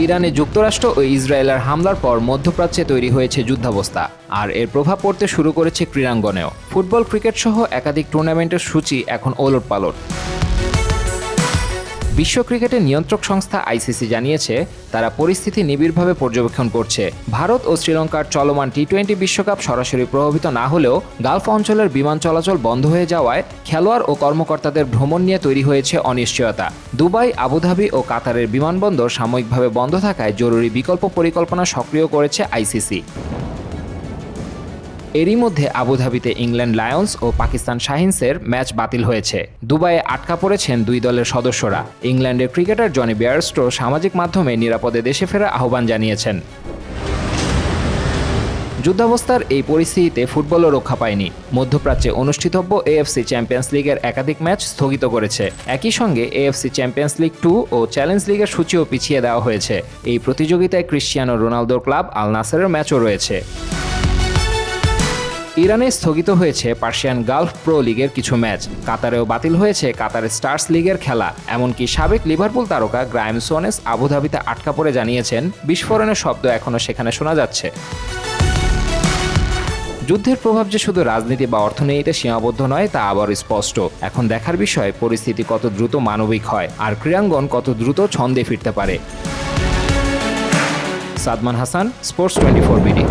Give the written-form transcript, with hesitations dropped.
ইরানে যুক্তরাষ্ট্র ও ইসরায়েলের হামলার পর মধ্যপ্রাচ্যে তৈরি হয়েছে যুদ্ধাবস্থা, আর এর প্রভাব পড়তে শুরু করেছে ক্রীড়াঙ্গনেও। ফুটবল, ক্রিকেট সহ একাধিক টুর্নামেন্টের সূচি এখন ওলটপালট। বিশ্ব ক্রিকেটের নিয়ন্ত্রক সংস্থা আইসিসি জানিয়েছে তারা পরিস্থিতি নিবিড়ভাবে পর্যবেক্ষণ করছে। ভারত ও শ্রীলঙ্কার চলমান টি-20 বিশ্বকাপ সরাসরি প্রভাবিত না হলেও গালফ অঞ্চলের বিমান চলাচল বন্ধ হয়ে যাওয়ায় খেলোয়াড় ও কর্মকর্তাদের ভ্রমণ নিয়ে তৈরি হয়েছে অনিশ্চয়তা। দুবাই, আবুধাবি ও কাতারের বিমানবন্দর সাময়িকভাবে বন্ধ থাকায় জরুরি বিকল্প পরিকল্পনা সক্রিয় করেছে আইসিসি। এরই মধ্যে আবুধাবিতে ইংল্যান্ড লায়ন্স ও পাকিস্তান শাহিনসের ম্যাচ বাতিল হয়েছে। দুবাইয়ে আটকা পড়েছেন দুই দলের সদস্যরা। ইংল্যান্ডের ক্রিকেটার জনি বেয়ারস্টো সামাজিক মাধ্যমে নিরাপদে দেশে ফেরার আহ্বান জানিয়েছেন। যুদ্ধাবস্থার এই পরিস্থিতিতে ফুটবলও রক্ষা পায়নি। মধ্যপ্রাচ্যে অনুষ্ঠিতব্য এএফসি চ্যাম্পিয়ন্স লিগের একাধিক ম্যাচ স্থগিত করেছে। একই সঙ্গে এএফসি চ্যাম্পিয়ন্স লিগ 2 ও চ্যালেঞ্জ লিগের সূচিও পিছিয়ে দেওয়া হয়েছে। এই প্রতিযোগিতায় ক্রিশ্চিয়ানো রোনালদোর ক্লাব আল নাসেরের ম্যাচও রয়েছে। ইরানে স্থগিত হয়েছে পার্সিয়ান গালফ প্রো লিগের কিছু ম্যাচ। কাতারেও বাতিল হয়েছে কাতারের স্টার্স লিগের খেলা। এমনকি সাবেক লিভারপুল তারকা গ্রায়েম সোনেস আবুধাবিতে আটকা পড়ে জানিয়েছেন বিস্ফোরণের শব্দ এখনও সেখানে শোনা যাচ্ছে। যুদ্ধের প্রভাব যে শুধু রাজনীতি বা অর্থনীতিতে সীমাবদ্ধ নয় তা আবার স্পষ্ট। এখন দেখার বিষয় পরিস্থিতি কত দ্রুত মানবিক হয় আর ক্রীড়াঙ্গন কত দ্রুত ছন্দে ফিরতে পারে। Sadman Hasan, sports 24 BD.